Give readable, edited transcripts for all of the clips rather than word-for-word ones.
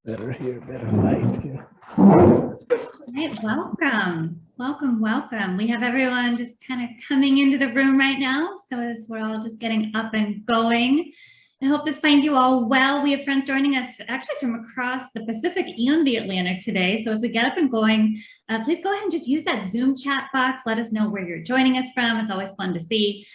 Better here, better light here. Right, welcome. We have everyone just kind of coming into the room right now. So as we're all just getting up and going, I hope this finds you all well. We have friends joining us actually from across the Pacific and the Atlantic today. So as we get up and going, please go ahead and just use that Zoom chat box. Let us know where you're joining us from. It's always fun to see.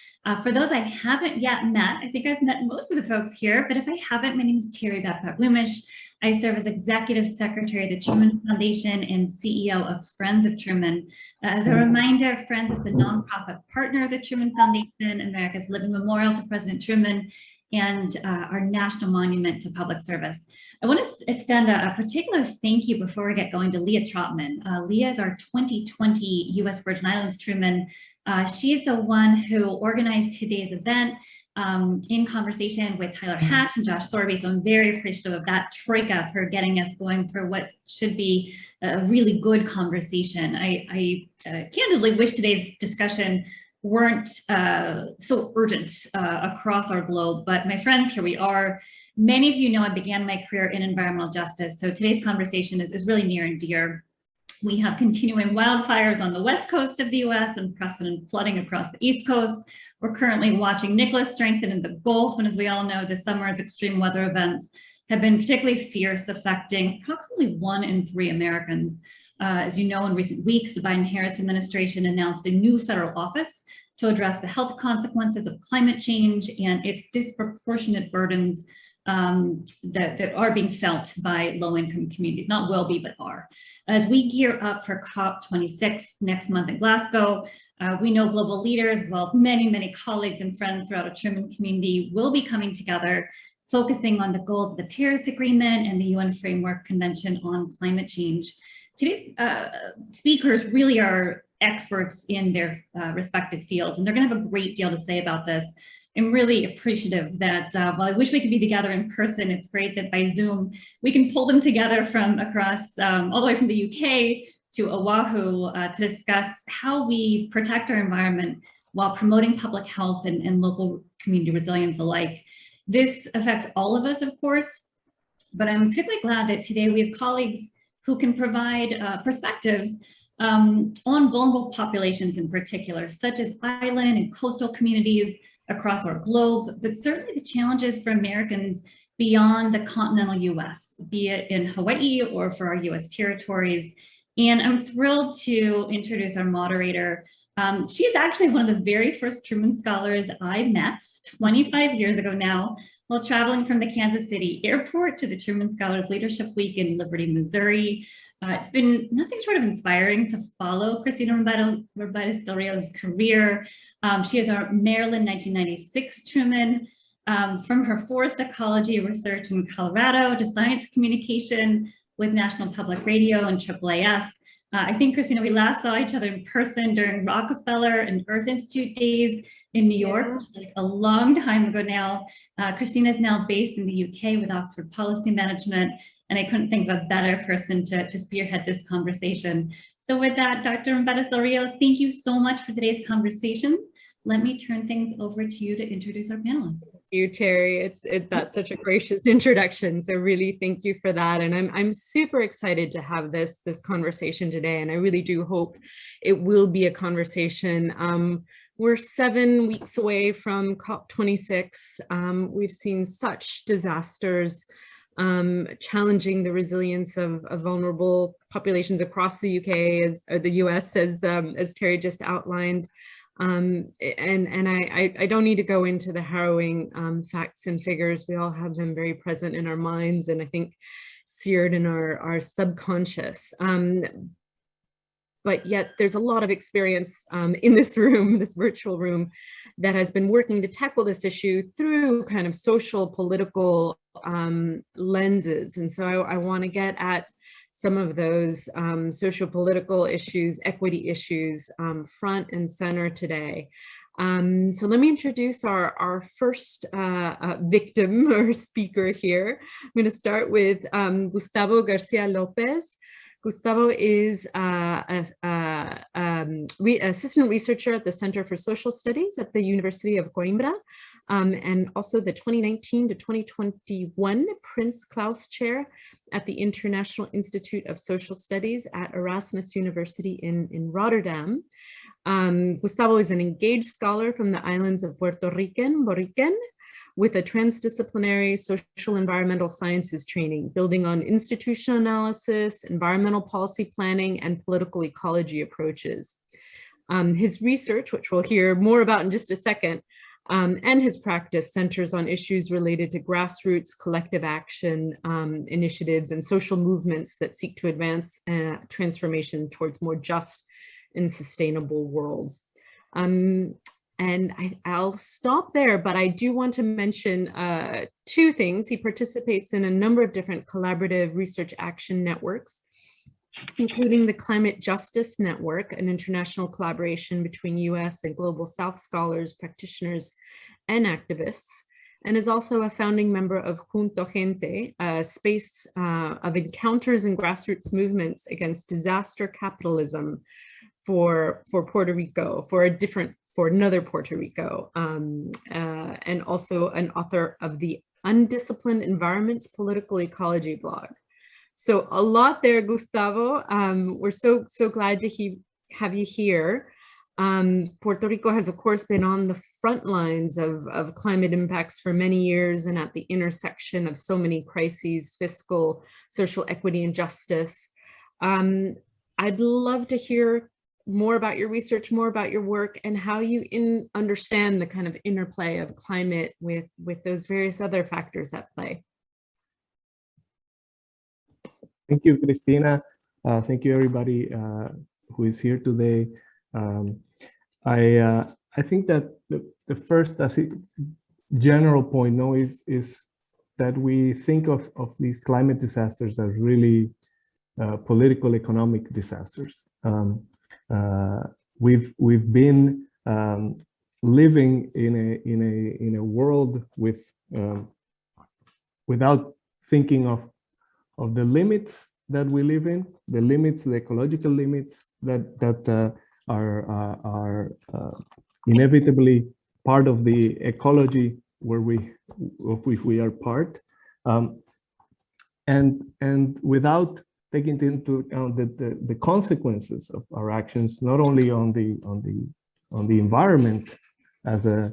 For those I haven't yet met, I think I've met most of the folks here, but if I haven't, my name is Terry Beth-Lumish. I serve as Executive Secretary of the Truman Foundation and CEO of Friends of Truman. As a reminder, Friends is the nonprofit partner of the Truman Foundation, America's living memorial to President Truman, and our national monument to public service. I want to extend a particular thank you before we get going to Leah Trotman. Leah is our 2020 U.S. Virgin Islands Truman. She's the one who organized today's event in conversation with Tyler Hatch and Josh Sorby. So I'm very appreciative of that troika for getting us going for what should be a really good conversation. I candidly wish today's discussion weren't so urgent across our globe, but my friends, here we are. Many of you know I began my career in environmental justice, so today's conversation is really near and dear. We have continuing wildfires on the west coast of the US and unprecedented flooding across the east coast. We're currently watching Nicholas strengthen in the Gulf, and as we all know, this summer's extreme weather events have been particularly fierce, affecting approximately 1 in 3 Americans. As you know, in recent weeks, the Biden-Harris administration announced a new federal office to address the health consequences of climate change and its disproportionate burdens that are being felt by low-income communities, not will be, but are. As we gear up for COP26 next month in Glasgow, we know global leaders, as well as many, many colleagues and friends throughout the Truman community will be coming together, focusing on the goals of the Paris Agreement and the UN Framework Convention on Climate Change. Today's speakers really are experts in their respective fields, and they're going to have a great deal to say about this. I'm really appreciative that while I wish we could be together in person, it's great that by Zoom we can pull them together from across all the way from the UK to Oahu to discuss how we protect our environment while promoting public health and local community resilience alike. This affects all of us, of course, but I'm particularly glad that today we have colleagues who can provide perspectives on vulnerable populations in particular, such as island and coastal communities across our globe, but certainly the challenges for Americans beyond the continental US, be it in Hawaii or for our US territories. And I'm thrilled to introduce our moderator. She is actually one of the very first Truman Scholars I met 25 years ago now, while traveling from the Kansas City airport to the Truman Scholars Leadership Week in Liberty, Missouri. It's been nothing short of inspiring to follow Cristina Rumbaitis del Rio's career. She is our Maryland 1996 Truman. From her forest ecology research in Colorado to science communication with National Public Radio and AAAS. I think, Cristina, we last saw each other in person during Rockefeller and Earth Institute days in New York, like a long time ago now. Cristina is now based in the UK with Oxford Policy Management, and I couldn't think of a better person to spearhead this conversation. So with that, Dr. Rumbaitis del Rio, thank you so much for today's conversation. Let me turn things over to you to introduce our panelists. Thank you, Terry. That's such a gracious introduction. So really thank you for that. And I'm super excited to have this conversation today. And I really do hope it will be a conversation. We're 7 weeks away from COP26. We've seen such disasters challenging the resilience of vulnerable populations across the UK or the US, as Terry just outlined. And I don't need to go into the harrowing facts and figures. We all have them very present in our minds, and I think seared in our subconscious. But yet there's a lot of experience in this room, this virtual room, that has been working to tackle this issue through kind of social, political lenses. And so I want to get at some of those socio-political issues, equity issues, front and center today. So let me introduce our first victim or speaker here. I'm going to start with Gustavo Garcia Lopez. Gustavo is assistant researcher at the Center for Social Studies at the University of Coimbra, and also the 2019 to 2021 Prince Claus Chair at the International Institute of Social Studies at Erasmus University in Rotterdam. Gustavo is an engaged scholar from the islands of Puerto Rican, Boriken, with a transdisciplinary social environmental sciences training, building on institutional analysis, environmental policy planning, and political ecology approaches. His research, which we'll hear more about in just a second, and his practice centers on issues related to grassroots collective action initiatives and social movements that seek to advance transformation towards more just and sustainable worlds. And I'll stop there, but I do want to mention two things. He participates in a number of different collaborative research action networks, including the Climate Justice Network, an international collaboration between US and Global South scholars, practitioners, and activists, and is also a founding member of Juntochente, a space of encounters and grassroots movements against disaster capitalism for Puerto Rico, for another Puerto Rico, and also an author of the Undisciplined Environments Political Ecology blog. So a lot there, Gustavo. We're so glad to have you here. Puerto Rico has, of course, been on the front lines of climate impacts for many years and at the intersection of so many crises, fiscal, social equity, and justice. I'd love to hear more about your research, more about your work, and how you understand the kind of interplay of climate with those various other factors at play. Thank you, Cristina. Thank you, everybody who is here today. I think that the first general point is that we think of these climate disasters as really political economic disasters. We've been living in a world without thinking of the limits that we live in, the ecological limits that are inevitably part of the ecology of which we are part, and without taking into account the consequences of our actions, not only on the environment as a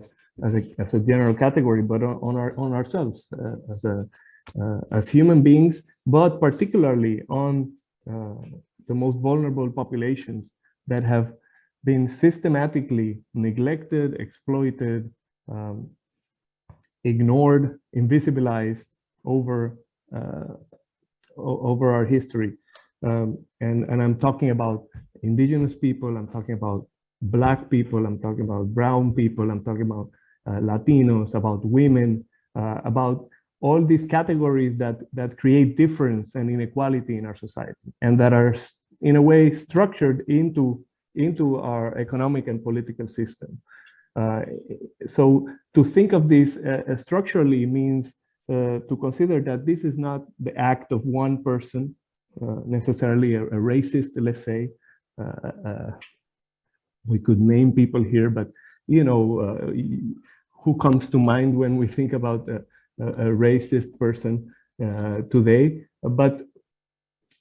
general category, but on ourselves as human beings, but particularly on the most vulnerable populations that have been systematically neglected, exploited, ignored, invisibilized over our history. And I'm talking about indigenous people, I'm talking about Black people, I'm talking about brown people, I'm talking about Latinos, about women, about all these categories that create difference and inequality in our society, and that are in a way structured into our economic and political system. So to think of this structurally means to consider that this is not the act of one person, necessarily a racist, let's say. We could name people here, but you know, who comes to mind when we think about a racist person today? But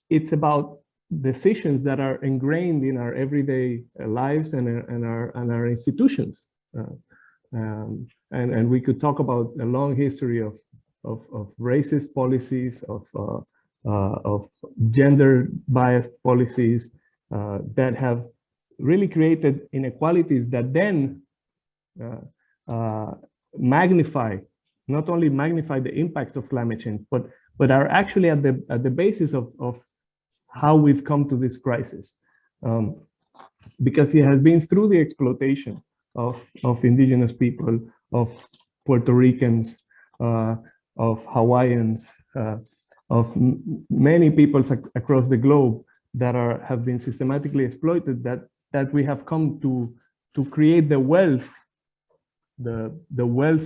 it's about decisions that are ingrained in our everyday lives and our institutions. And we could talk about a long history of racist policies, of gender-biased policies that have really created inequalities that then not only magnify the impacts of climate change, but are actually at the basis of how we've come to this crisis. Because it has been through the exploitation of indigenous people, of Puerto Ricans, of Hawaiians, of many peoples across the globe that have been systematically exploited, that we have come to create the wealth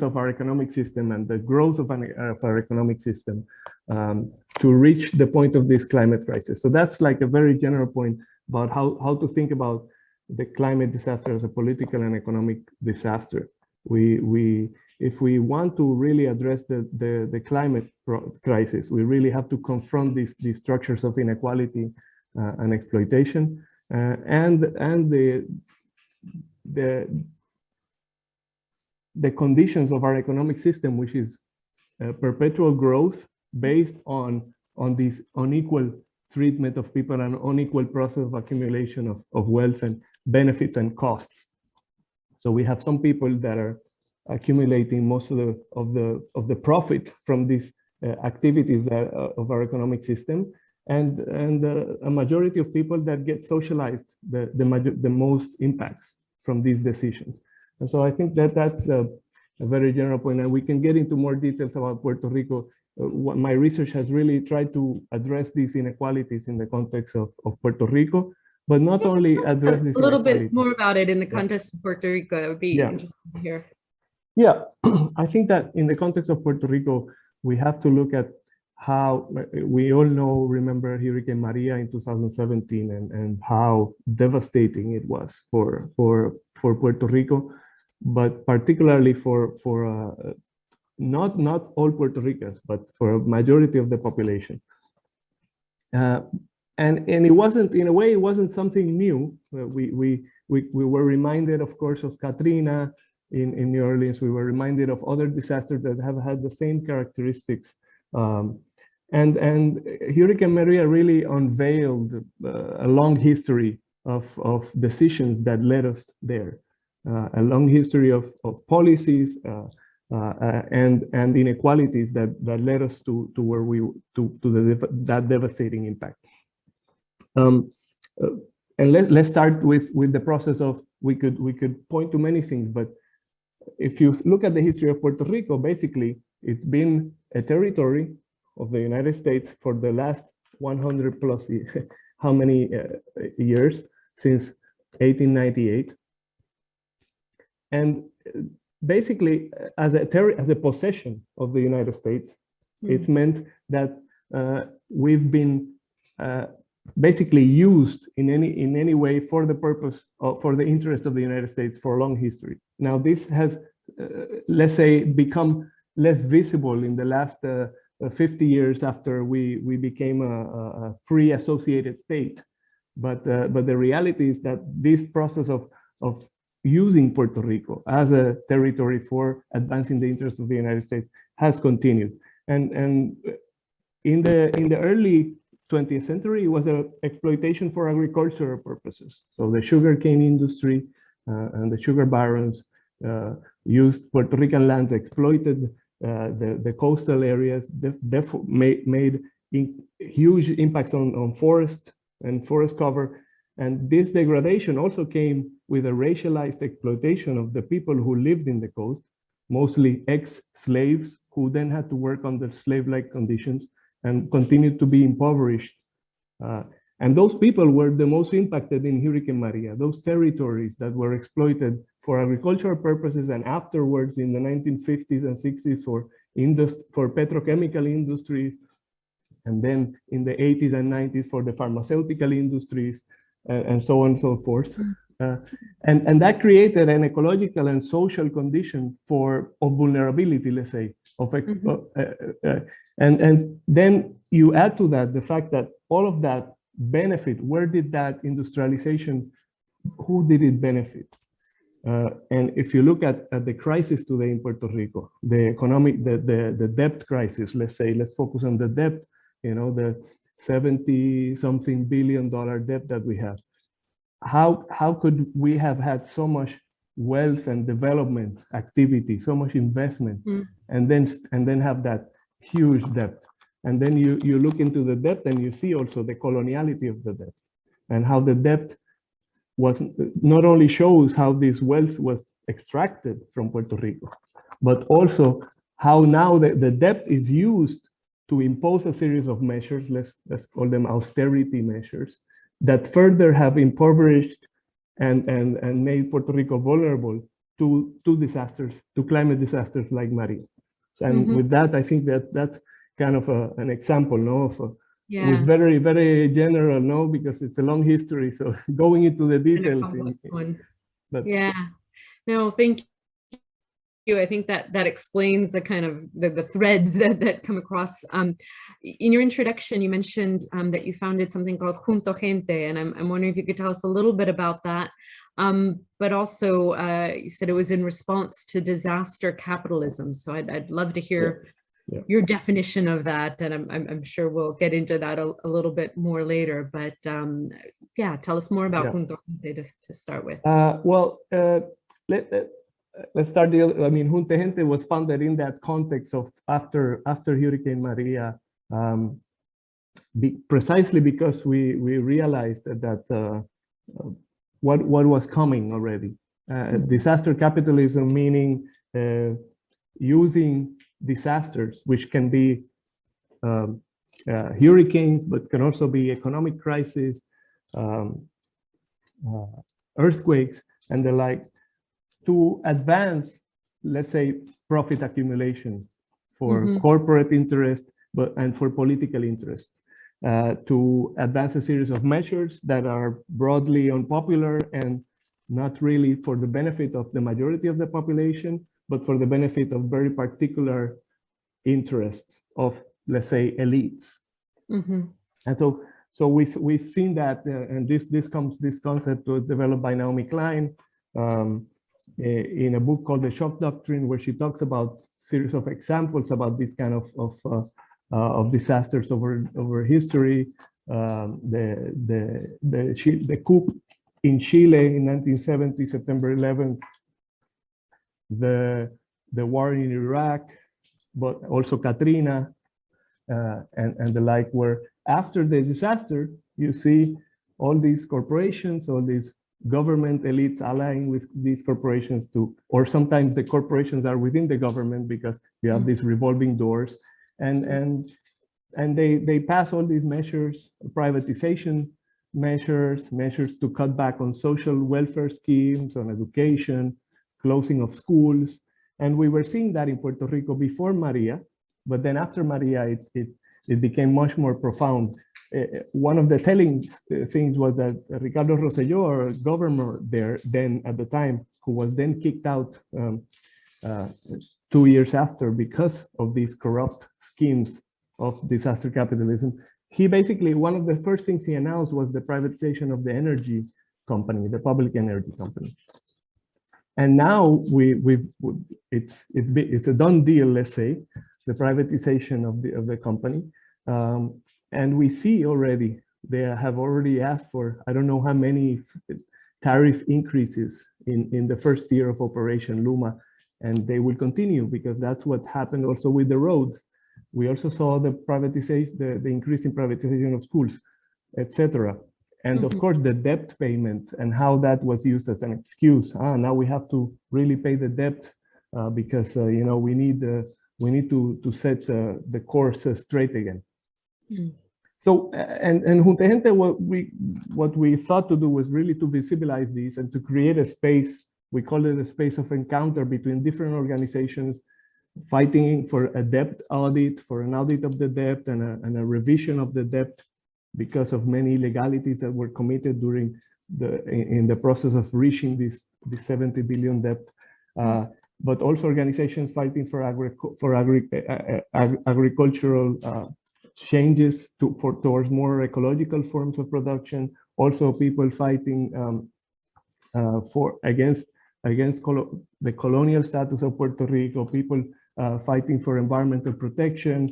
of our economic system and the growth of our economic system to reach the point of this climate crisis. So that's like a very general point about how to think about the climate disaster as a political and economic disaster. It if we want to really address the climate crisis, we really have to confront these structures of inequality and exploitation, and the conditions of our economic system, which is perpetual growth based on this unequal treatment of people and unequal process of accumulation of wealth and benefits and costs. So we have some people that are accumulating most of the profit from these activities of our economic system, and a majority of people that get socialized the most impacts from these decisions. And so I think that's a very general point, and we can get into more details about Puerto Rico. My research has really tried to address these inequalities in the context of Puerto Rico, but not only address this a little bit more about it in the context of Puerto Rico. That would be interesting to hear. Yeah, I think that in the context of Puerto Rico, we have to look at how we all remember Hurricane Maria in 2017 and how devastating it was for Puerto Rico, but particularly for not all Puerto Ricans, but for a majority of the population. And it wasn't, in a way, it wasn't something new. We were reminded, of course, of Katrina in New Orleans. We were reminded of other disasters that have had the same characteristics. And Hurricane Maria really unveiled a long history of decisions that led us there, a long history of policies and inequalities that led us to where that devastating impact. And let's start with the process of, we could point to many things, but if you look at the history of Puerto Rico, basically it's been a territory of the United States for the last 100 plus how many years, since 1898. And basically, as a possession of the United States, it's meant that we've been basically used in any way for the purpose of, for the interest of the United States for a long history. Now this has, let's say, become less visible in the last 50 years after we became a free associated state. But the reality is that this process of using Puerto Rico as a territory for advancing the interests of the United States has continued. And in the early 20th century, it was an exploitation for agricultural purposes. So the sugarcane industry and the sugar barons used Puerto Rican lands, exploited the coastal areas, therefore made huge impacts on forest and forest cover. And this degradation also came with a racialized exploitation of the people who lived in the coast, mostly ex-slaves who then had to work under slave-like conditions and continued to be impoverished. And those people were the most impacted in Hurricane Maria, those territories that were exploited for agricultural purposes, and afterwards in the 1950s and 60s for petrochemical industries, and then in the 80s and 90s for the pharmaceutical industries, and so on and so forth. And that created an ecological and social condition of vulnerability, let's say, and then you add to that the fact that all of that benefit, where did that industrialization, who did it benefit? And if you look at the crisis today in Puerto Rico, the economic, the debt crisis, let's focus on the debt, you know, the 70-something billion debt that we have. How could we have had so much wealth and development activity, so much investment, and then have that huge debt? And then you look into the debt and you see also the coloniality of the debt, and how the debt was not only shows how this wealth was extracted from Puerto Rico, but also how now the debt is used to impose a series of measures, let's call them austerity measures, that further have impoverished and made Puerto Rico vulnerable to disasters, to climate disasters like Maria. And with that, I think that's kind of an example, no, of with very, very general, no, because it's a long history. So going into the details. No, thank I think that explains the kind of the threads that come across. In your introduction, you mentioned that you founded something called Juntochente, and I'm wondering if you could tell us a little bit about that. But also, you said it was in response to disaster capitalism. So I'd love to hear your definition of that, and I'm sure we'll get into that a little bit more later. But yeah, tell us more about Juntochente to start with. Let's start. I mean, Juntochente was founded in that context of after Hurricane Maria, precisely because we realized that what was coming already. Disaster capitalism, meaning using disasters, which can be hurricanes, but can also be economic crisis, earthquakes, and the like, to advance, let's say, profit accumulation for corporate interest, and for political interest, to advance a series of measures that are broadly unpopular and not really for the benefit of the majority of the population, but for the benefit of very particular interests of, let's say, elites. And so we've seen that, and this concept was developed by Naomi Klein in a book called The Shock Doctrine, where she talks about series of examples about this kind of disasters over history. The coup in Chile in 1970, September 11th, the war in Iraq, but also Katrina and the like, where after the disaster, you see all these corporations, all these government elites allying with these corporations or sometimes the corporations are within the government because you have these revolving doors, and they pass all these measures, privatization measures to cut back on social welfare schemes, on education, closing of schools. And we were seeing that in Puerto Rico before Maria, but then after Maria, it became much more profound. One of the telling things was that Ricardo Rosselló, our governor there then at the time, who was then kicked out 2 years after because of these corrupt schemes of disaster capitalism, he basically, one of the first things he announced was the privatization of the energy company, the public energy company. And now it's a done deal, let's say, the privatization of the company. And we see already, they have already asked for, I don't know how many tariff increases in the first year of Operation Luma, and they will continue because that's what happened also with the roads. We also saw the privatization, the increase in privatization of schools, etc. And of course, the debt payment and how that was used as an excuse. Now we have to really pay the debt because we need to set the course straight again. So and Juntochente, what we thought to do was really to visibilize these and to create a space. We call it a space of encounter between different organizations fighting for a debt audit, for an audit of the debt and a revision of the debt because of many illegalities that were committed during in the process of reaching this 70 billion debt. But also organizations fighting for agricultural changes towards more ecological forms of production. Also, people fighting against the colonial status of Puerto Rico. People fighting for environmental protection,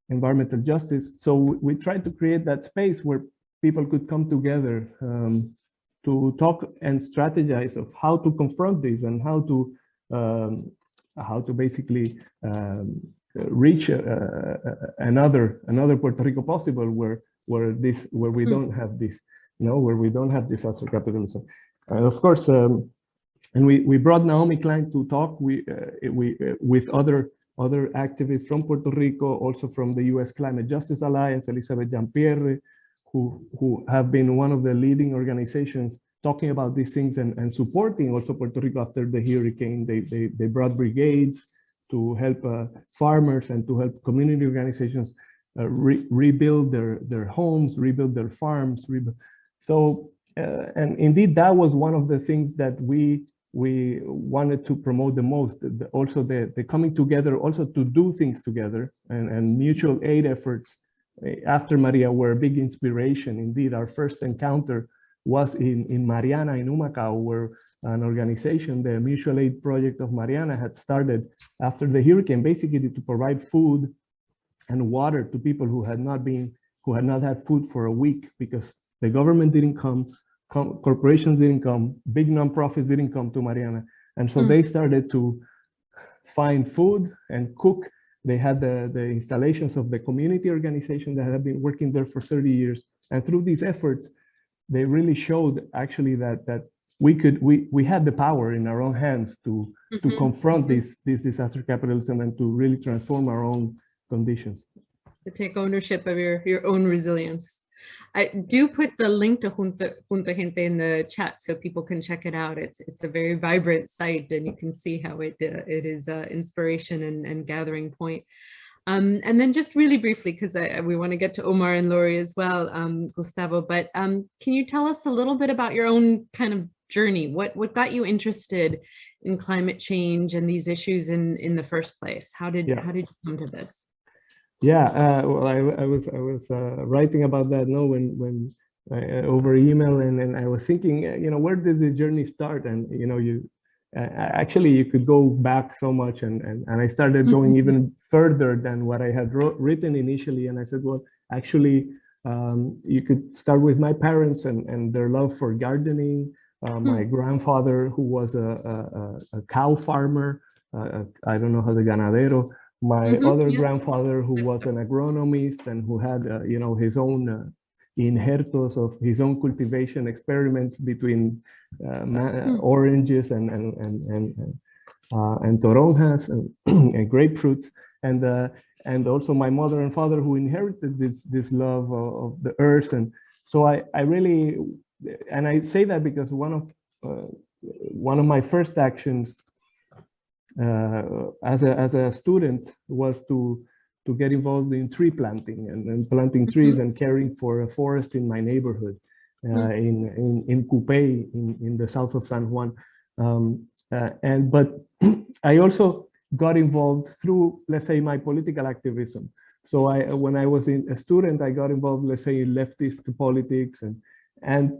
environmental justice. So we tried to create that space where people could come together to talk and strategize of how to confront this and how to basically reach another Puerto Rico possible where we don't have this, where we don't have disaster capitalism. Of course, and we brought Naomi Klein to talk with other activists from Puerto Rico, also from the U.S. Climate Justice Alliance, Elizabeth Jean-Pierre, who have been one of the leading organizations talking about these things and supporting also Puerto Rico after the hurricane. They brought brigades to help farmers and to help community organizations rebuild their homes, rebuild their farms. So, and indeed, that was one of the things that we we wanted to promote the most, also the coming together, also to do things together, and mutual aid efforts after Maria were a big inspiration. Indeed, our first encounter was in Mariana, in Humacao, where an organization, the Mutual Aid Project of Mariana, had started after the hurricane, basically to provide food and water to people who had not had food for a week, because the government didn't come, corporations didn't come, big nonprofits didn't come to Mariana. And so they started to find food and cook. They had the installations of the community organization that had been working there for 30 years. And through these efforts, they really showed actually that we had the power in our own hands to confront this disaster capitalism and to really transform our own conditions. To take ownership of your own resilience. I do put the link to Juntochente in the chat so people can check it out. It's a very vibrant site, and you can see how it is inspiration and gathering point. And then just really briefly, because we want to get to Omar and Laurie as well, Gustavo, but can you tell us a little bit about your own kind of journey? What got you interested in climate change and these issues in the first place? How did you come to this? Yeah, well, I was writing about that when over email, and I was thinking, where did the journey start? And actually you could go back so much, and I started going even further than what I had written initially. And I said, well, actually, you could start with my parents and their love for gardening. My grandfather, who was a cow farmer, I don't know how the ganadero. My other grandfather, who was an agronomist and who had, his own injertos of his own cultivation experiments between oranges and toronjas and grapefruits, and also my mother and father, who inherited this love of the earth. And so I really, and I say that because one of my first actions as a student was to get involved in tree planting and planting trees and caring for a forest in my neighborhood in Cupey in the south of San Juan. But I also got involved through, let's say, my political activism. So when I was a student, I got involved, let's say, in leftist politics, and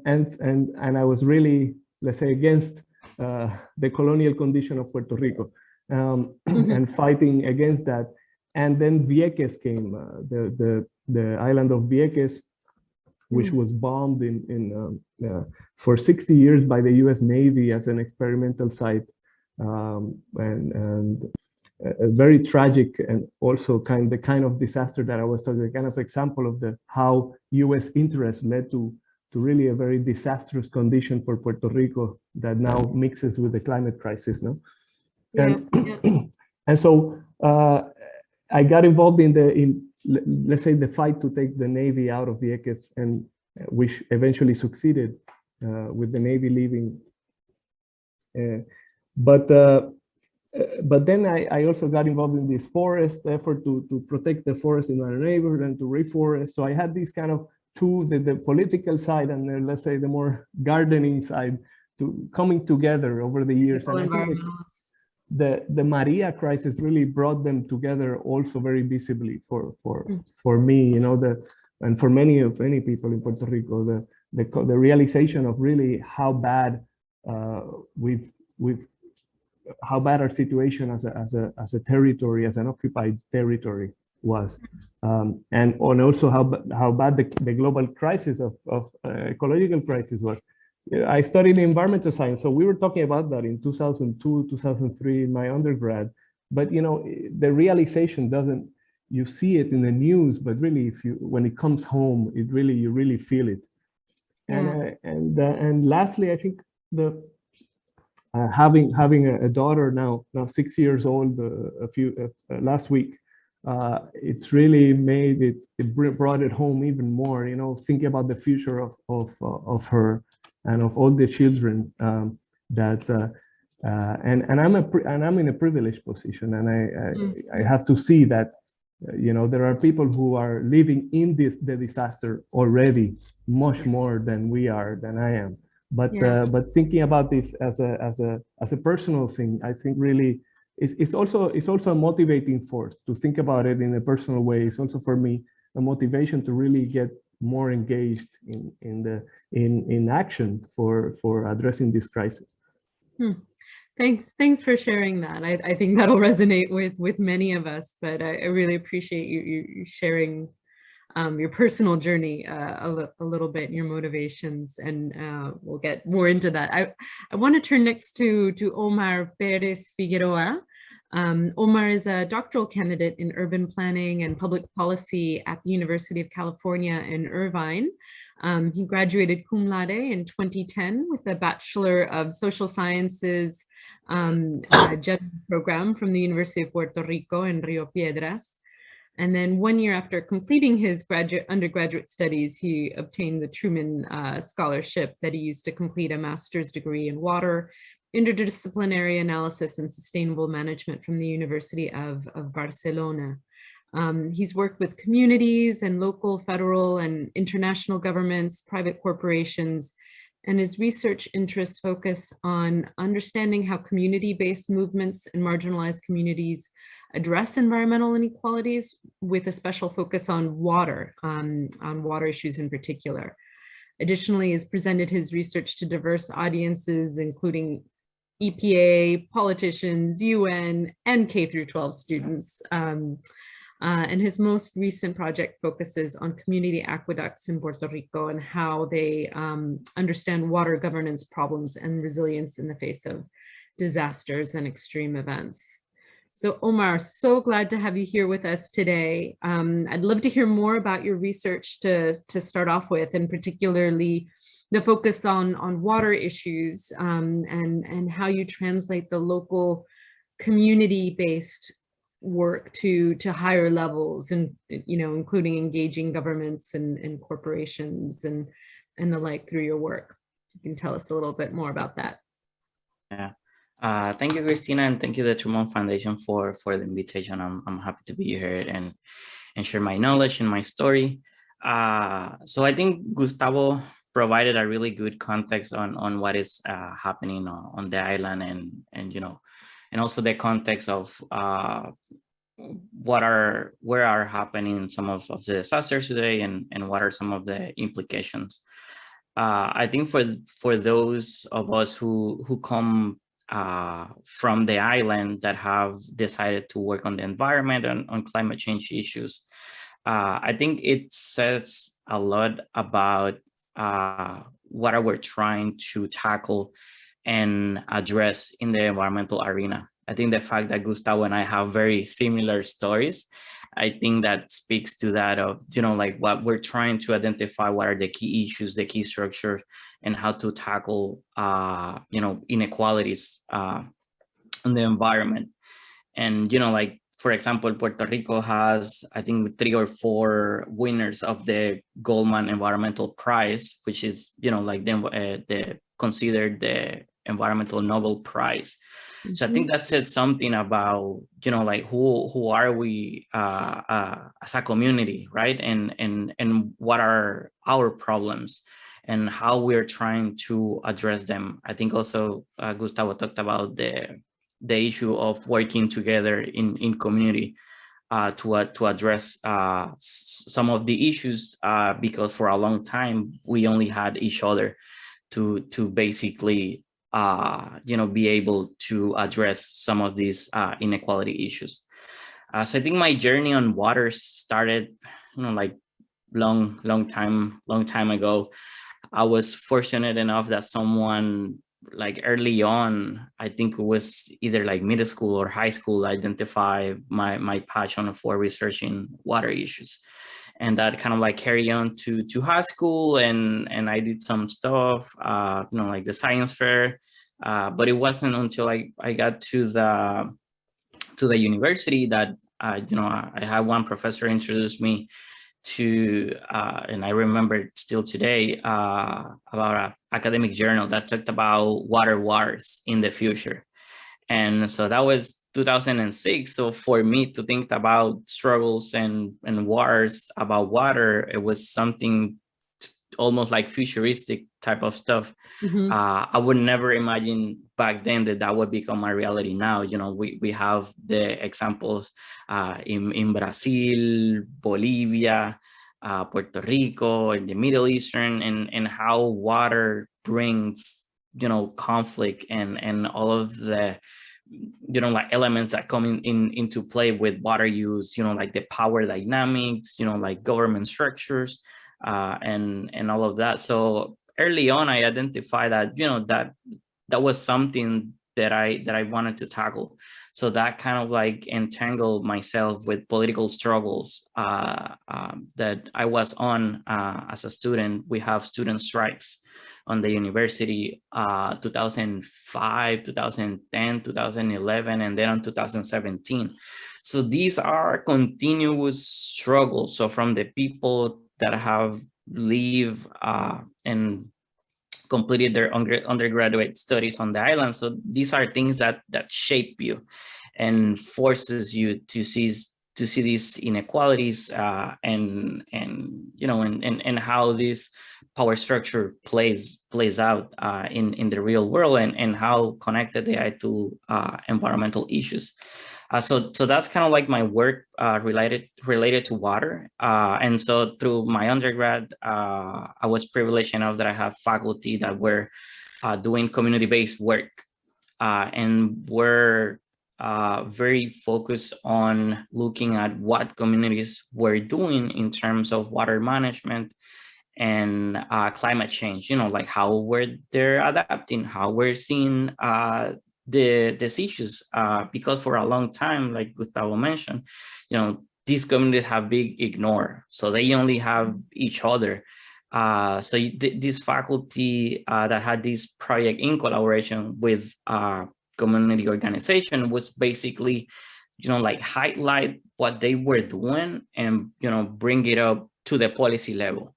I was really, let's say, against the colonial condition of Puerto Rico, and fighting against that. And then Vieques came, the island of Vieques, which was bombed for 60 years by the U.S. Navy as an experimental site, and a very tragic and also the kind of disaster that I was talking, a kind of example of how U.S. interest led to really a very disastrous condition for Puerto Rico that now mixes with the climate crisis, no? And so I got involved in let's say the fight to take the Navy out of Vieques, and which eventually succeeded with the Navy leaving. But then I also got involved in this forest effort to protect the forest in my neighborhood and to reforest. So I had these kind of two, the political side and let's say the more gardening side, to coming together over the years. And I think the Maria crisis really brought them together also very visibly for me, and for many people in Puerto Rico, the realization of really how bad how bad our situation as a territory, as an occupied territory was, and also how bad the global crisis of ecological crisis was. I studied environmental science, so we were talking about that in 2002, 2003 in my undergrad. But the realization doesn't. You see it in the news, but really, when it comes home, you really feel it. Yeah. And lastly, I think having a daughter now 6 years old, last week, it's really it brought it home even more. Thinking about the future of her and of all the children and I'm in a privileged position, and I have to see that there are people who are living in the disaster already much more than I am. But thinking about this as a personal thing, I think really it's also a motivating force to think about it in a personal way. It's also for me a motivation to really get more engaged in action for addressing this crisis. Thanks for sharing that. I think that'll resonate with many of us, but I really appreciate you sharing your personal journey a little bit, your motivations, and we'll get more into that. I want to turn next to Omar Perez Figueroa. Omar is a doctoral candidate in urban planning and public policy at the University of California in Irvine. He graduated cum laude in 2010 with a Bachelor of Social Sciences general program from the University of Puerto Rico in Rio Piedras. And then 1 year after completing his undergraduate studies, he obtained the Truman Scholarship that he used to complete a master's degree in water, interdisciplinary analysis and sustainable management from the University of Barcelona. He's worked with communities and local, federal, and international governments, private corporations, and his research interests focus on understanding how community-based movements and marginalized communities address environmental inequalities, with a special focus on water issues in particular. Additionally, he's presented his research to diverse audiences, including EPA, politicians, UN, and K-12 students. And his most recent project focuses on community aqueducts in Puerto Rico and how they understand water governance problems and resilience in the face of disasters and extreme events. So Omar, so glad to have you here with us today. I'd love to hear more about your research to start off with, and particularly the focus on water issues and how you translate the local community-based work to higher levels, and including engaging governments and corporations and the like through your work. You can tell us a little bit more about that. Yeah. Thank you, Cristina, and thank you, the Truman Foundation, for the invitation. I'm happy to be here and share my knowledge and my story. So I think Gustavo provided a really good context on what is happening on the island, and also the context of where are happening some of the disasters today, and what are some of the implications. I think for those of us who come from the island that have decided to work on the environment and on climate change issues, I think it says a lot about what are we trying to tackle and address in the environmental arena. I think the fact that Gustavo and I have very similar stories, I think that speaks to that of, like what we're trying to identify, what are the key issues, the key structures, and how to tackle, inequalities in the environment. And, like, for example, Puerto Rico has, I think, 3 or 4 winners of the Goldman Environmental Prize, which is, like the considered the Environmental Nobel Prize. So I think that said something about, like who are we as a community, right? And what are our problems and how we're trying to address them. I think also Gustavo talked about the issue of working together in community to address some of the issues, because for a long time we only had each other to basically be able to address some of these inequality issues. So I think my journey on water started, like long time ago. I was fortunate enough that someone, like early on, I think it was either like middle school or high school, identified my passion for researching water issues. And that kind of like carry on to high school, and I did some stuff, like the science fair. But it wasn't until I got to the university that I had one professor introduce me to, and I remember still today, about an academic journal that talked about water wars in the future. And so that was 2006. So for me to think about struggles and wars about water, it was something almost like futuristic type of stuff. Mm-hmm. I would never imagine back then that would become a reality now. You know, we have the examples in Brazil, Bolivia, Puerto Rico, in the Middle Eastern, and how water brings, you know, conflict and all of the, you know, like elements that come into play with water use, you know, like the power dynamics, you know, like government structures, and all of that. So early on, I identified that, you know, that was something that I wanted to tackle. So that kind of like entangled myself with political struggles that I was on as a student. We have student strikes on the university, 2005, 2010, 2011, and then on 2017. So these are continuous struggles. So from the people that have lived and completed their undergraduate studies on the island. So these are things that shape you and forces you to see these inequalities and you know, and how this power structure plays out in the real world, and how connected they are to environmental issues. So that's kind of like my work related to water. And so through my undergrad, I was privileged enough that I have faculty that were doing community-based work, and were very focused on looking at what communities were doing in terms of water management and climate change. You know, like how were they adapting, how we're seeing these issues, because for a long time, like Gustavo mentioned, you know, these communities have been ignored, so they only have each other. So this faculty that had this project in collaboration with community organization was basically, you know, like highlight what they were doing and, you know, bring it up to the policy level.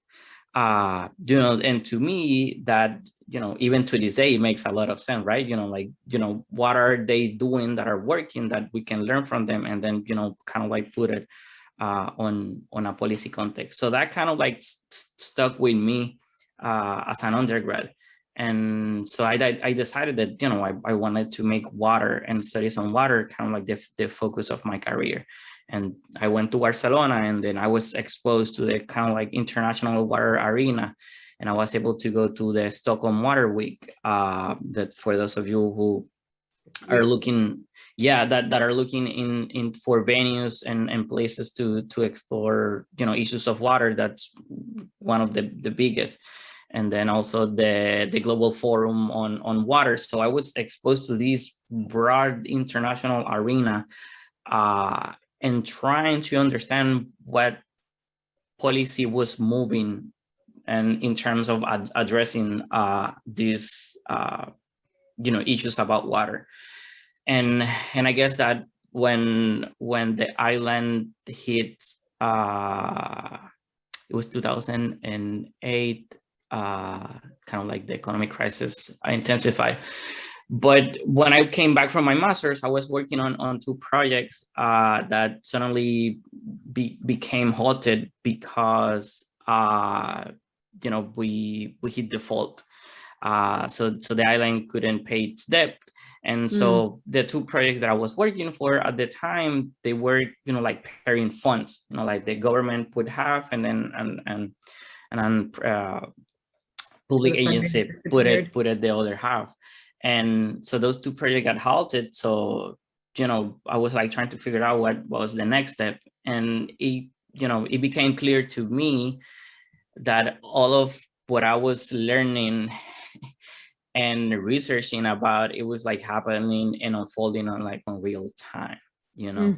You know, and to me that, you know, even to this day, it makes a lot of sense, right? You know, like, you know, what are they doing that are working that we can learn from them, and then, you know, kind of like put it on a policy context. So that kind of like stuck with me as an undergrad. And so I decided that, you know, I wanted to make water and studies on water kind of like the focus of my career. And I went to Barcelona, and then I was exposed to the kind of like international water arena. And I was able to go to the Stockholm Water Week, that for those of you who are looking, that are looking in for venues and places to explore, you know, issues of water. That's one of the biggest. And then also the Global Forum on Water. So I was exposed to this broad international arena, and trying to understand what policy was moving, and in terms of addressing these you know, issues about water. And I guess that when the island hit, it was 2008, kind of like the economic crisis intensified. But when I came back from my master's, I was working on two projects that suddenly became halted because you know, we hit default. So the island couldn't pay its debt. And so the two projects that I was working for at the time, they were, you know, like pairing funds, you know, like the government put half, and then public agency put it the other half. And so those two projects got halted. So, you know, I was like trying to figure out what was the next step. And it, you know, it became clear to me that all of what I was learning and researching about, it was like happening and unfolding on real time, you know.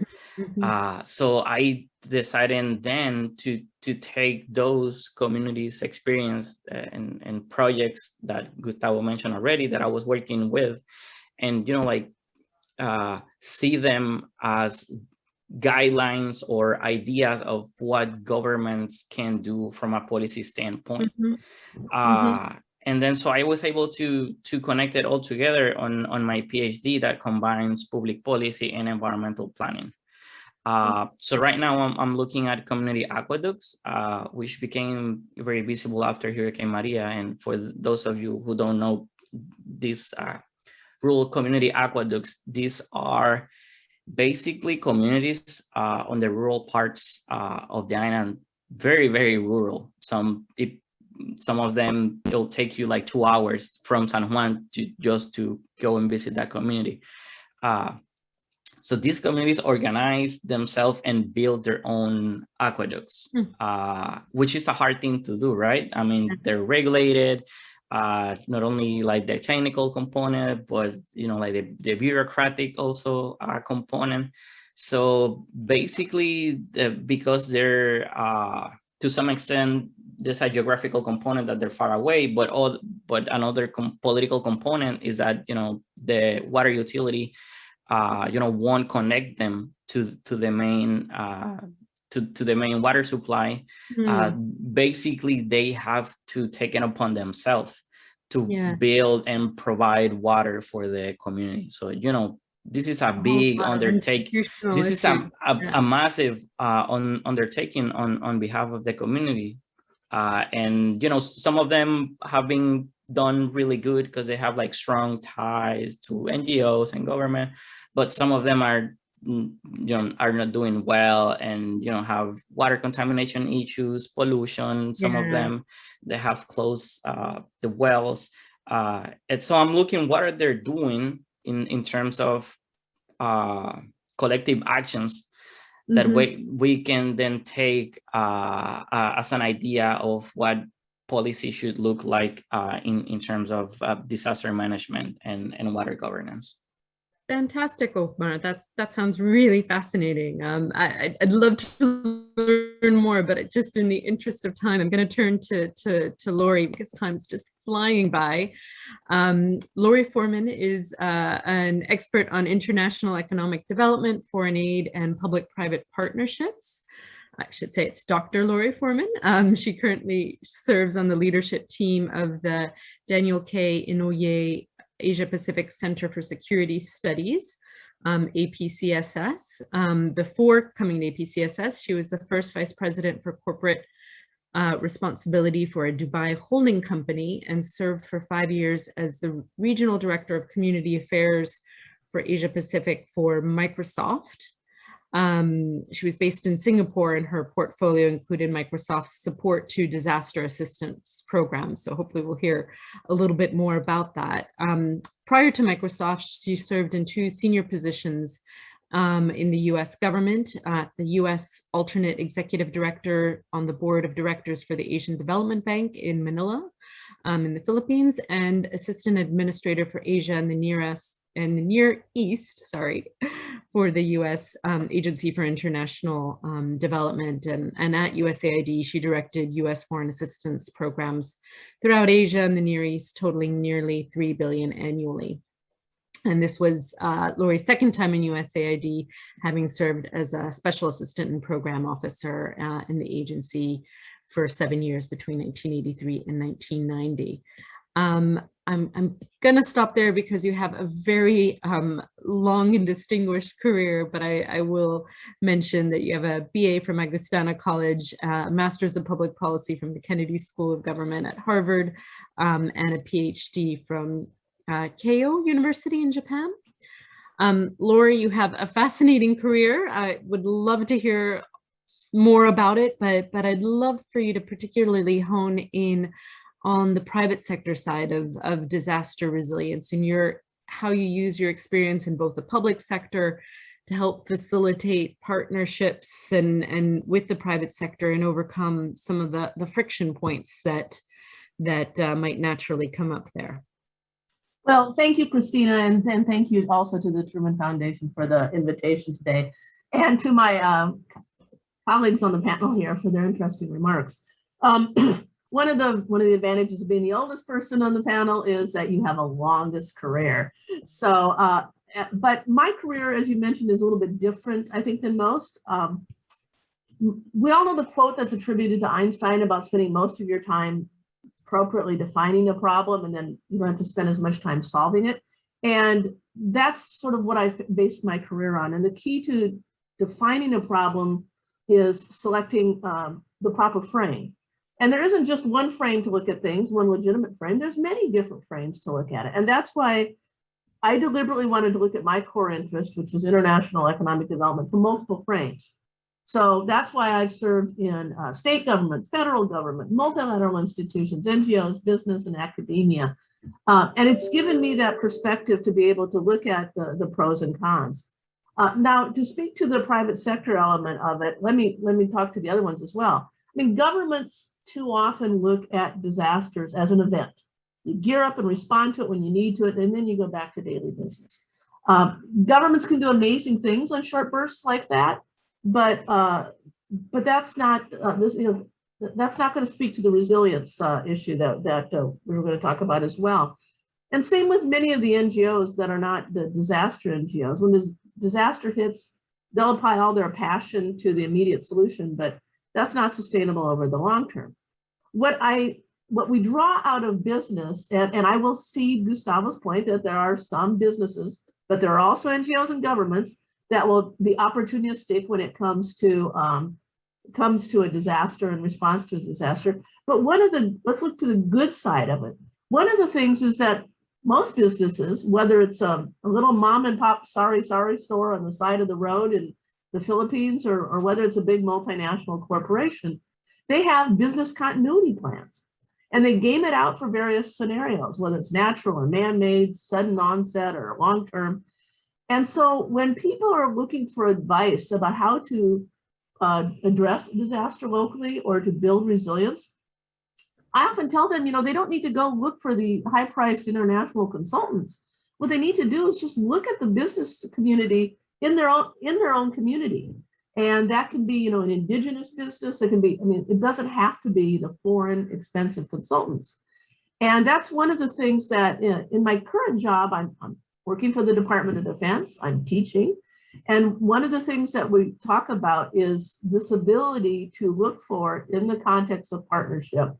So I decided then to take those communities experience and projects that Gustavo mentioned already that I was working with, and, you know, like see them as guidelines or ideas of what governments can do from a policy standpoint. And then so I was able to connect it all together on my PhD that combines public policy and environmental planning. So right now I'm looking at community aqueducts, which became very visible after Hurricane Maria. And for those of you who don't know, these rural community aqueducts, these are basically communities on the rural parts of the island, very, very rural. Some of them, it'll take you like 2 hours from San Juan just to go and visit that community. So these communities organize themselves and build their own aqueducts, which is a hard thing to do, right? I mean, they're regulated, not only like the technical component, but like the bureaucratic also component. So basically, because they're to some extent, there's a geographical component that they're far away, but another political component is that the water utility won't connect them to the main to the main water supply. Basically, they have to take it upon themselves to build and provide water for the community. So this is a big undertaking. This is a massive undertaking on behalf of the community, and some of them have been done really good because they have like strong ties to NGOs and government, but some of them are not doing well and have water contamination issues, pollution. Some of them, they have closed the wells, and so I'm looking what are they doing in terms of collective actions that we can then take as an idea of what policy should look like in terms of disaster management and water governance. Fantastic, Omar. That sounds really fascinating. I'd love to learn more, but just in the interest of time, I'm going to turn to Laurie because time's just flying by. Laurie Foreman is an expert on international economic development, foreign aid, and public-private partnerships. I should say it's Dr. Laurie Foreman. She currently serves on the leadership team of the Daniel K. Inouye Asia Pacific Center for Security Studies, APCSS. Before coming to APCSS, she was the first vice president for corporate responsibility for a Dubai holding company and served for 5 years as the regional director of community affairs for Asia Pacific for Microsoft. She was based in Singapore, and her portfolio included Microsoft's support to disaster assistance programs. So hopefully we'll hear a little bit more about that. Prior to Microsoft, she served in 2 senior positions in the US government, the US alternate executive director on the board of directors for the Asian Development Bank in Manila, in the Philippines, and assistant administrator for Asia and the Near East, for the U.S. Agency for International Development. And at USAID, she directed U.S. foreign assistance programs throughout Asia and the Near East, totaling nearly $3 billion annually. And this was Laurie's second time in USAID, having served as a special assistant and program officer in the agency for 7 years between 1983 and 1990. I'm gonna stop there because you have a very long and distinguished career, but I will mention that you have a BA from Augustana College, a Master's of Public Policy from the Kennedy School of Government at Harvard, and a PhD from Keio University in Japan. Laurie, you have a fascinating career. I would love to hear more about it, but I'd love for you to particularly hone in on the private sector side of disaster resilience and how you use your experience in both the public sector to help facilitate partnerships and with the private sector and overcome some of the friction points that might naturally come up there. Well, thank you, Cristina, and thank you also to the Truman Foundation for the invitation today, and to my colleagues on the panel here for their interesting remarks. One of the advantages of being the oldest person on the panel is that you have a longest career. So, but my career, as you mentioned, is a little bit different, I think, than most. We all know the quote that's attributed to Einstein about spending most of your time appropriately defining a problem, and then you don't have to spend as much time solving it. And that's sort of what I based my career on. And the key to defining a problem is selecting the proper frame. And there isn't just one frame to look at things, one legitimate frame. There's many different frames to look at it. And that's why I deliberately wanted to look at my core interest, which was international economic development, from multiple frames. So that's why I've served in state government, federal government, multilateral institutions, NGOs, business, and academia. And it's given me that perspective to be able to look at the pros and cons. Now, to speak to the private sector element of it, let me talk to the other ones as well. I mean, governments too often look at disasters as an event. You gear up and respond to it when you need to it, and then you go back to daily business. Governments can do amazing things on short bursts like that, but that's not that's not going to speak to the resilience issue that we were going to talk about as well. And same with many of the NGOs that are not the disaster NGOs. When the disaster hits, they'll apply all their passion to the immediate solution, but that's not sustainable over the long term. What we draw out of business, and I will see Gustavo's point that there are some businesses, but there are also NGOs and governments that will be opportunistic when it comes to a disaster and response to a disaster. But let's look to the good side of it. One of the things is that most businesses, whether it's a little mom and pop sorry store on the side of the road in the Philippines, or whether it's a big multinational corporation, they have business continuity plans. And they game it out for various scenarios, whether it's natural or man-made, sudden onset or long-term. And so when people are looking for advice about how to address disaster locally or to build resilience, I often tell them, they don't need to go look for the high-priced international consultants. What they need to do is just look at the business community in their own community. And that can be, an indigenous business. It can be, it doesn't have to be the foreign expensive consultants. And that's one of the things that in my current job, I'm working for the Department of Defense, I'm teaching. And one of the things that we talk about is this ability to look for, in the context of partnership,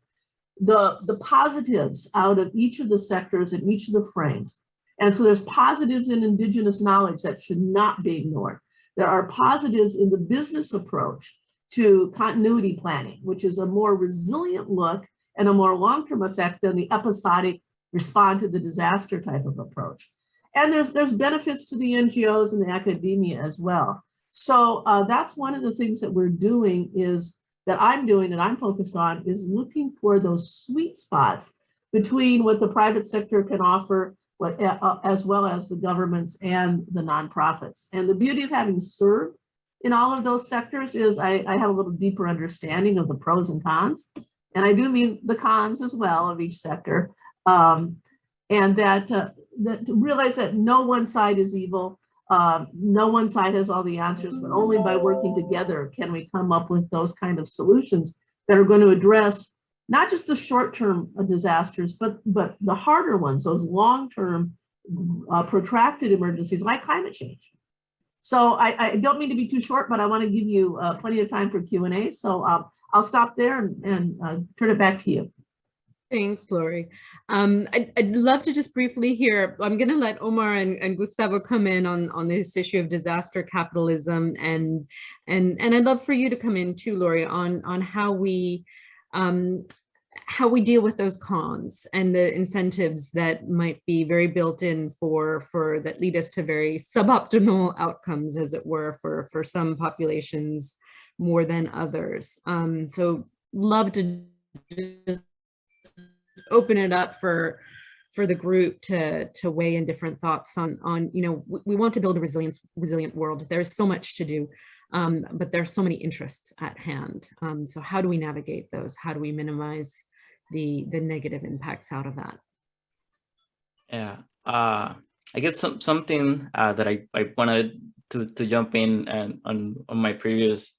the positives out of each of the sectors and each of the frames. And so there's positives in indigenous knowledge that should not be ignored. There are positives in the business approach to continuity planning, which is a more resilient look and a more long-term effect than the episodic respond to the disaster type of approach. And there's benefits to the NGOs and the academia as well. So that's one of the things that we're doing that I'm focused on, is looking for those sweet spots between what the private sector can offer, as well as the governments and the nonprofits. And the beauty of having served in all of those sectors is I have a little deeper understanding of the pros and cons. And I do mean the cons as well of each sector. And that to realize that no one side is evil. No one side has all the answers, but only by working together can we come up with those kind of solutions that are going to address not just the short-term disasters, but the harder ones, those long-term protracted emergencies like climate change. So I don't mean to be too short, but I want to give you plenty of time for Q&A. So I'll stop there and turn it back to you. Thanks, Laurie. I'd love to just briefly hear, I'm going to let Omar and Gustavo come in on this issue of disaster capitalism, and I'd love for you to come in too, Laurie, on how we deal with those cons and the incentives that might be very built in for that lead us to very suboptimal outcomes, as it were, for some populations more than others. So love to just open it up for the group to weigh in different thoughts on we want to build a resilient world. There's so much to do. But there are so many interests at hand. So how do we navigate those? How do we minimize the negative impacts out of that? Yeah, I guess something that I wanted to jump in and on my previous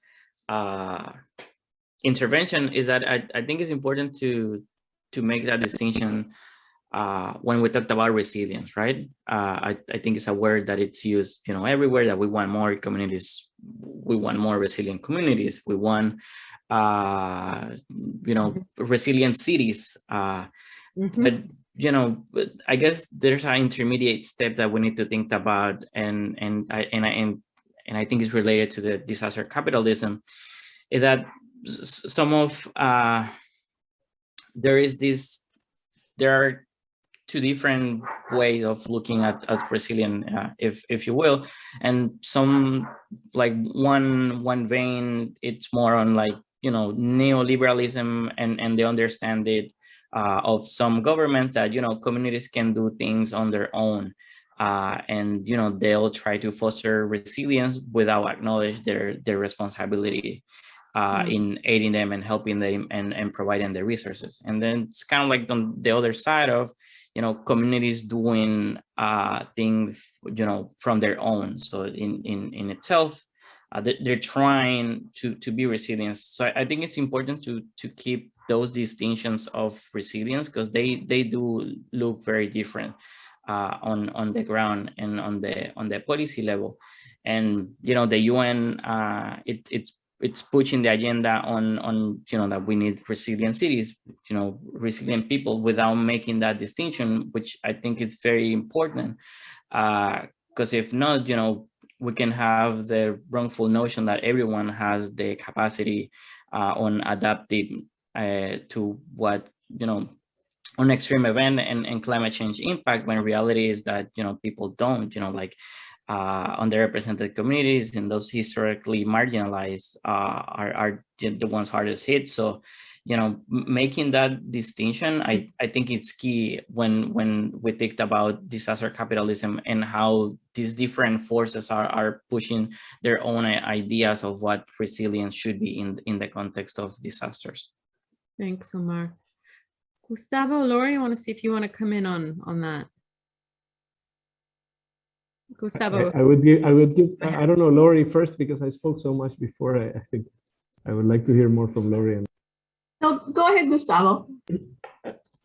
intervention is that I think it's important to make that distinction when we talked about resilience, right? I think it's a word that it's used, everywhere, that we want more communities, we want more resilient communities, we want, resilient cities. But I guess there's an intermediate step that we need to think about, and and I think it's related to the disaster capitalism, is that some of there are two different ways of looking at resilience, if you will, and some, like one vein, it's more on like, you know, neoliberalism, and they understand it of some governments that, you know, communities can do things on their own, and, you know, they'll try to foster resilience without acknowledge their responsibility in aiding them and helping them and providing the resources. And then it's kind of like on the other side of, you know, communities doing things, you know, from their own. So in itself, they're trying to be resilient. So I think it's important to keep those distinctions of resilience, because they do look very different on the ground and on the policy level. And, you know, the UN, it's pushing the agenda on, you know, that we need resilient cities, you know, resilient people, without making that distinction, which I think it's very important. Because if not, you know, we can have the wrongful notion that everyone has the capacity on adapting to what, you know, on extreme event and climate change impact, when reality is that, you know, people don't, you know, like underrepresented communities and those historically marginalized are the ones hardest hit. So, you know, making that distinction, I think it's key when we think about disaster capitalism and how these different forces are pushing their own ideas of what resilience should be in the context of disasters. Thanks, Omar. Gustavo, Laurie, I want to see if you want to come in on that. Gustavo. I would give, I don't know, Laurie first, because I spoke so much before. I think I would like to hear more from Laurie. No, go ahead, Gustavo.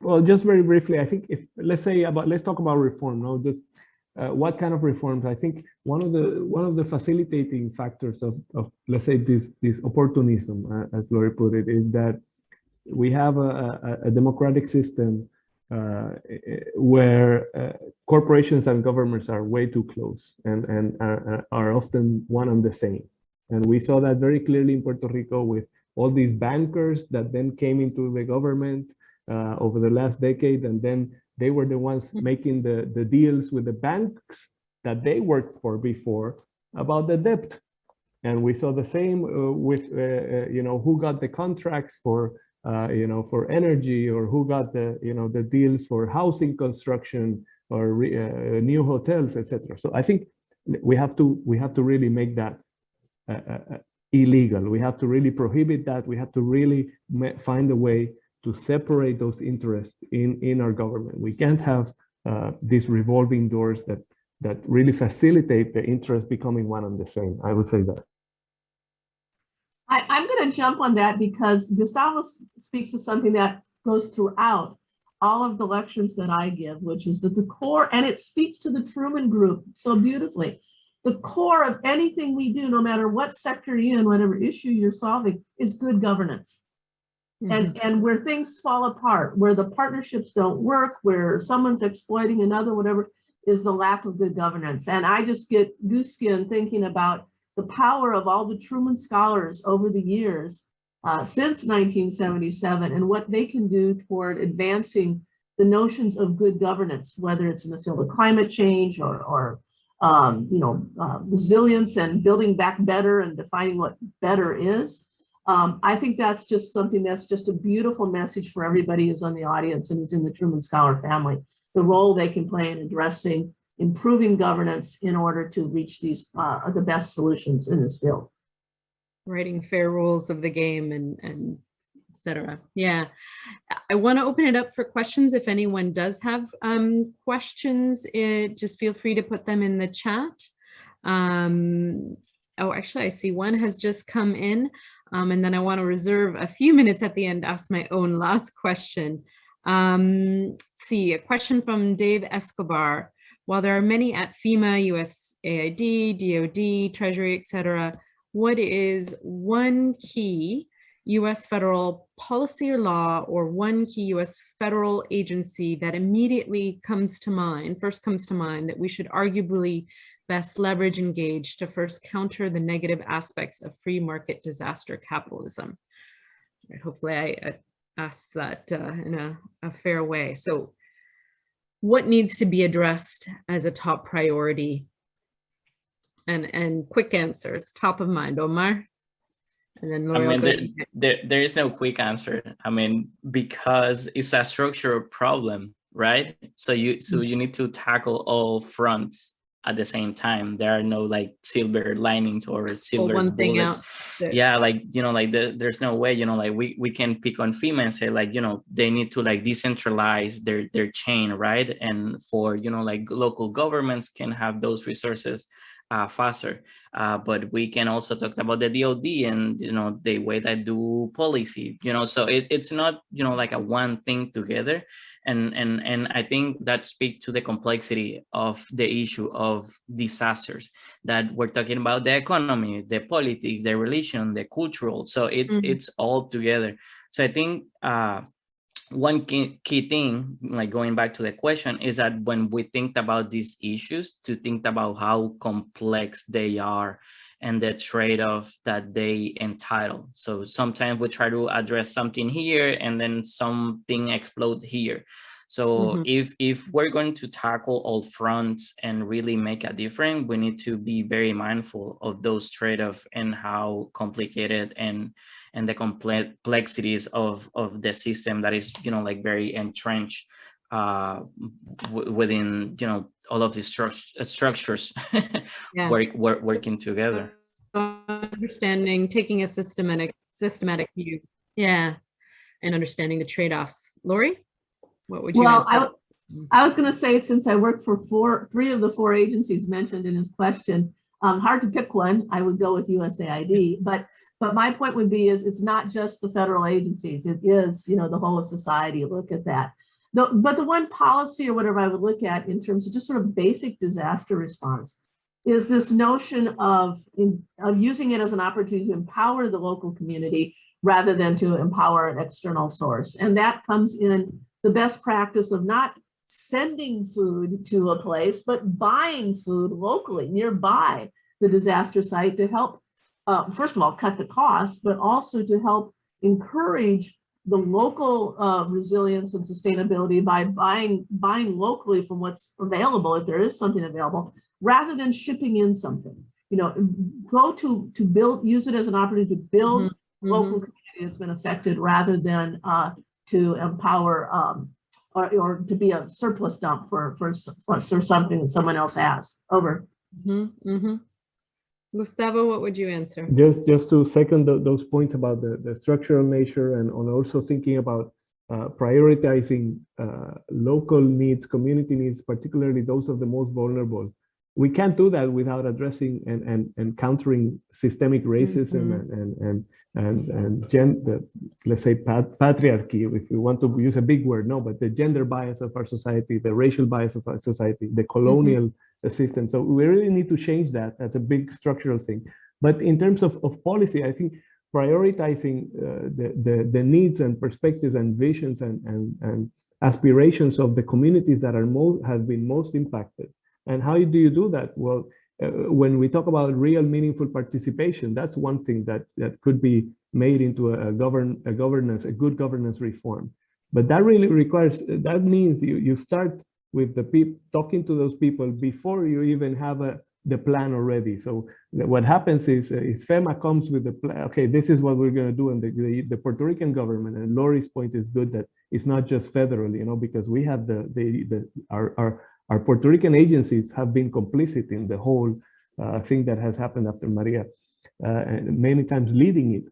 Well, just very briefly, I think let's talk about reform. No, just what kind of reforms? I think one of the facilitating factors of let's say this opportunism, as Laurie put it, is that we have a democratic system where corporations and governments are way too close and are often one and the same. And we saw that very clearly in Puerto Rico with all these bankers that then came into the government over the last decade, and then they were the ones making the deals with the banks that they worked for before about the debt. And we saw the same with you know, who got the contracts for you know, for energy, or who got the, you know, the deals for housing construction or new hotels, etc. So I think we have to really make that illegal. We have to really prohibit that. We have to really find a way to separate those interests in our government. We can't have these revolving doors that really facilitate the interests becoming one and the same. I would say that. I'm going to jump on that because Gustavo speaks to something that goes throughout all of the lectures that I give, which is that the core, and it speaks to the Truman Group so beautifully, the core of anything we do, no matter what sector you're in, whatever issue you're solving, is good governance. And where things fall apart, where the partnerships don't work, where someone's exploiting another, whatever, is the lack of good governance. And I just get goose skin thinking about the power of all the Truman scholars over the years since 1977 and what they can do toward advancing the notions of good governance, whether it's in the field of climate change or you know, resilience and building back better and defining what better is. I think that's just something that's just a beautiful message for everybody who's on the audience and who's in the Truman Scholar family, the role they can play in addressing improving governance in order to reach these the best solutions in this field. Writing fair rules of the game and et cetera. Yeah, I want to open it up for questions. If anyone does have questions, just feel free to put them in the chat. Oh, actually, I see one has just come in, and then I want to reserve a few minutes at the end to ask my own last question. See, a question from Dave Escobar. While there are many at FEMA, USAID, DOD, Treasury, etc., what is one key U.S. federal policy or law, or one key U.S. federal agency that immediately comes to mind, first comes to mind, that we should arguably best leverage engaged to first counter the negative aspects of free market disaster capitalism? Hopefully I asked that in a fair way. So what needs to be addressed as a top priority? And quick answers, top of mind, Omar. And then Laurie, I mean, there is no quick answer. I mean, because it's a structural problem, right? So you need to tackle all fronts at the same time. There are no like silver linings or silver one thing bullets. out. Yeah, like, you know, like there's no way, you know, like we can pick on FEMA and say like, you know, they need to like decentralize their chain, right? And for, you know, like local governments can have those resources faster. But we can also talk about the DOD and, you know, the way that do policy, you know, so it's not, you know, like a one thing together. And I think that speaks to the complexity of the issue of disasters, that we're talking about the economy, the politics, the religion, the cultural. So it's all together. So I think one key thing, like going back to the question, is that when we think about these issues, to think about how complex they are and the trade-off that they entitle. So sometimes we try to address something here and then something explodes here. So if we're going to tackle all fronts and really make a difference, we need to be very mindful of those trade-offs and how complicated and the complexities of the system that is, you know, like very entrenched within, you know, all of these structures working together. Understanding, taking a systematic view, and understanding the trade-offs. Laurie, what would you answer? I was going to say, since I work for three of the four agencies mentioned in his question, hard to pick one. I would go with USAID, but my point would be is it's not just the federal agencies. It is, you know, the whole of society. Look at that. But the one policy or whatever I would look at in terms of just sort of basic disaster response is this notion of using it as an opportunity to empower the local community rather than to empower an external source. And that comes in the best practice of not sending food to a place, but buying food locally nearby the disaster site to help, first of all, cut the costs, but also to help encourage the local resilience and sustainability by buying locally from what's available, if there is something available, rather than shipping in something. You know, go to build, use it as an opportunity to build local community that's been affected, rather than to empower or to be a surplus dump for something that someone else has. Over. Gustavo, what would you answer? Just to second those points about the structural nature, and on also thinking about prioritizing local needs, community needs, particularly those of the most vulnerable. We can't do that without addressing and countering systemic racism and let's say patriarchy, if we want to use a big word, but the gender bias of our society, the racial bias of our society, the colonial system. So we really need to change that. That's a big structural thing. But in terms of policy, I think prioritizing the needs and perspectives and visions and aspirations of the communities that have been most impacted. And how do you do that? Well, when we talk about real meaningful participation, that's one thing that could be made into a good governance reform. But that really that means you start with the people, talking to those people before you even have the plan already. So what happens is FEMA comes with the plan. Okay, this is what we're going to do, and the Puerto Rican government, and Laurie's point is good, that it's not just federal, because we have our Puerto Rican agencies have been complicit in the whole thing that has happened after Maria, and many times leading it.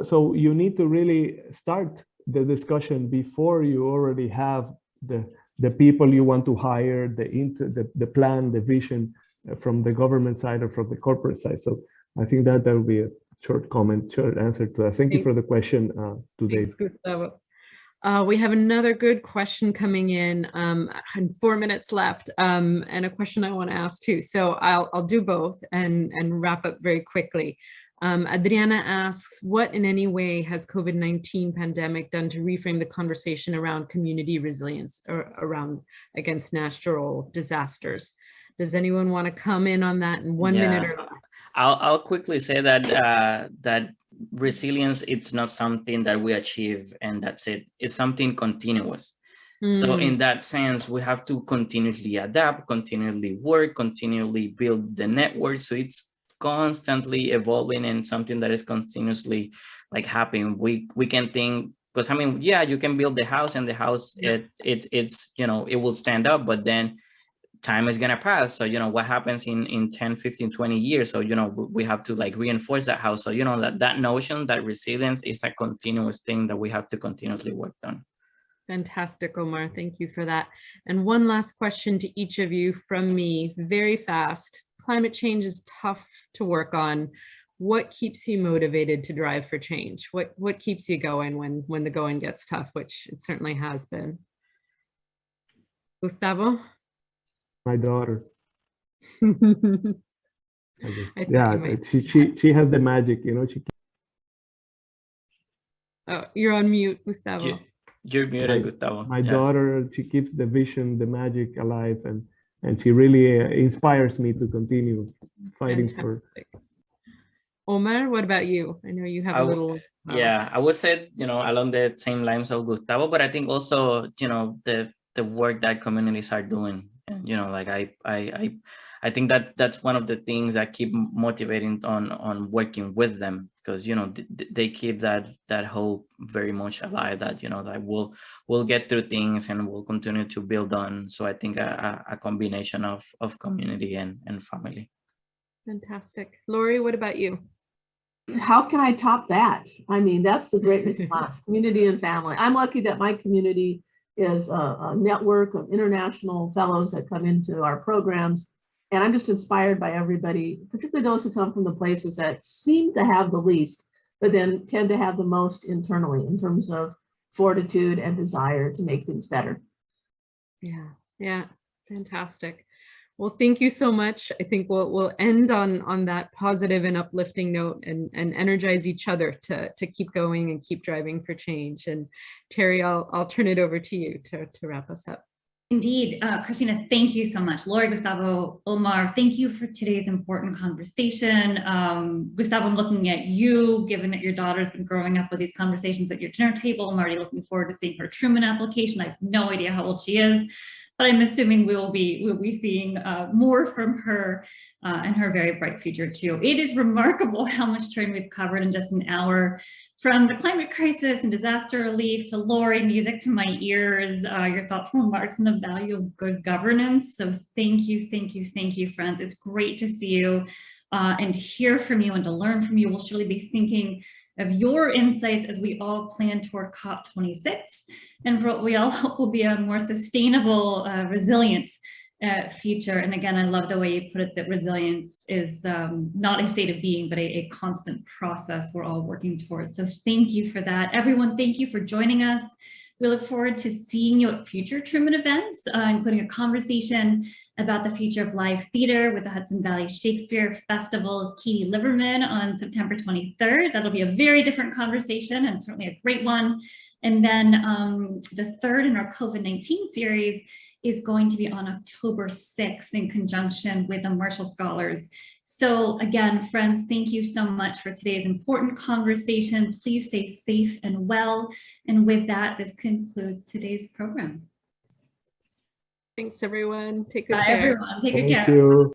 So you need to really start the discussion before you already have the people you want to hire, the plan, the vision from the government side or from the corporate side. So I think that will be a short answer to that. Thank you for the question today. Thanks, Gustavo. We have another good question coming in, and 4 minutes left, and a question I want to ask too. So I'll do both and wrap up very quickly. Adriana asks, what in any way has COVID-19 pandemic done to reframe the conversation around community resilience or against natural disasters? Does anyone want to come in on that in 1 minute or less? I'll quickly say that that resilience, it's not something that we achieve and that's it. It's something continuous. So in that sense, we have to continuously adapt, continually work, continually build the network. So it's constantly evolving and something that is continuously like happening. We can think, because I mean, yeah, you can build the house and the house, it's, you know, it will stand up, but then time is going to pass. So, you know, what happens in 10, 15, 20 years? So, you know, we have to like reinforce that house. So, you know, that notion, that resilience is a continuous thing that we have to continuously work on. Fantastic, Omar. Thank you for that. And one last question to each of you from me, very fast. Climate change is tough to work on. What keeps you motivated to drive for change? What keeps you going when the going gets tough, which it certainly has been? Gustavo? My daughter. Yeah, she has the magic, you know. Oh, you're on mute, Gustavo. You're muted, Gustavo. My daughter, she keeps the vision, the magic alive, and she really inspires me to continue fighting. Fantastic. For. Omar, what about you? I know you have a little. Yeah, I would say, you know, along the same lines of Gustavo, but I think also, you know, the work that communities are doing. And, you know, like I think that that's one of the things that keep motivating on working with them, because, you know, they keep that hope very much alive, that, you know, that we'll get through things and we'll continue to build on. So I think a combination of community and family. Fantastic. Laurie, what about you? How can I top that? I mean, that's the great response, community and family. I'm lucky that my community is a network of international fellows that come into our programs. And I'm just inspired by everybody, particularly those who come from the places that seem to have the least, but then tend to have the most internally in terms of fortitude and desire to make things better. Yeah, fantastic. Well, thank you so much. I think we'll end on that positive and uplifting note and energize each other to keep going and keep driving for change. And Terry, I'll turn it over to you to wrap us up. Indeed, Cristina, thank you so much. Laurie, Gustavo, Omar, thank you for today's important conversation. Gustavo, I'm looking at you, given that your daughter's been growing up with these conversations at your dinner table. I'm already looking forward to seeing her Truman application. I have no idea how old she is, but I'm assuming we'll be seeing more from her and her very bright future too. It is remarkable how much terrain we've covered in just an hour, from the climate crisis and disaster relief to Laurie, music to my ears, your thoughtful remarks on the value of good governance. So thank you, friends. It's great to see you and hear from you and to learn from you. We'll surely be thinking of your insights as we all plan toward COP26 and for what we all hope will be a more sustainable, resilient future. And again, I love the way you put it, that resilience is not a state of being, but a constant process we're all working towards. So thank you for that. Everyone, thank you for joining us. We look forward to seeing you at future Truman events, including a conversation about the future of live theater with the Hudson Valley Shakespeare Festival's Katie Liverman on September 23rd. That'll be a very different conversation and certainly a great one. And then the third in our COVID-19 series is going to be on October 6th in conjunction with the Marshall Scholars. So again, friends, thank you so much for today's important conversation. Please stay safe and well. And with that, this concludes today's program. Thanks, everyone. Take good care. Bye, everyone. Take good care. Thank you.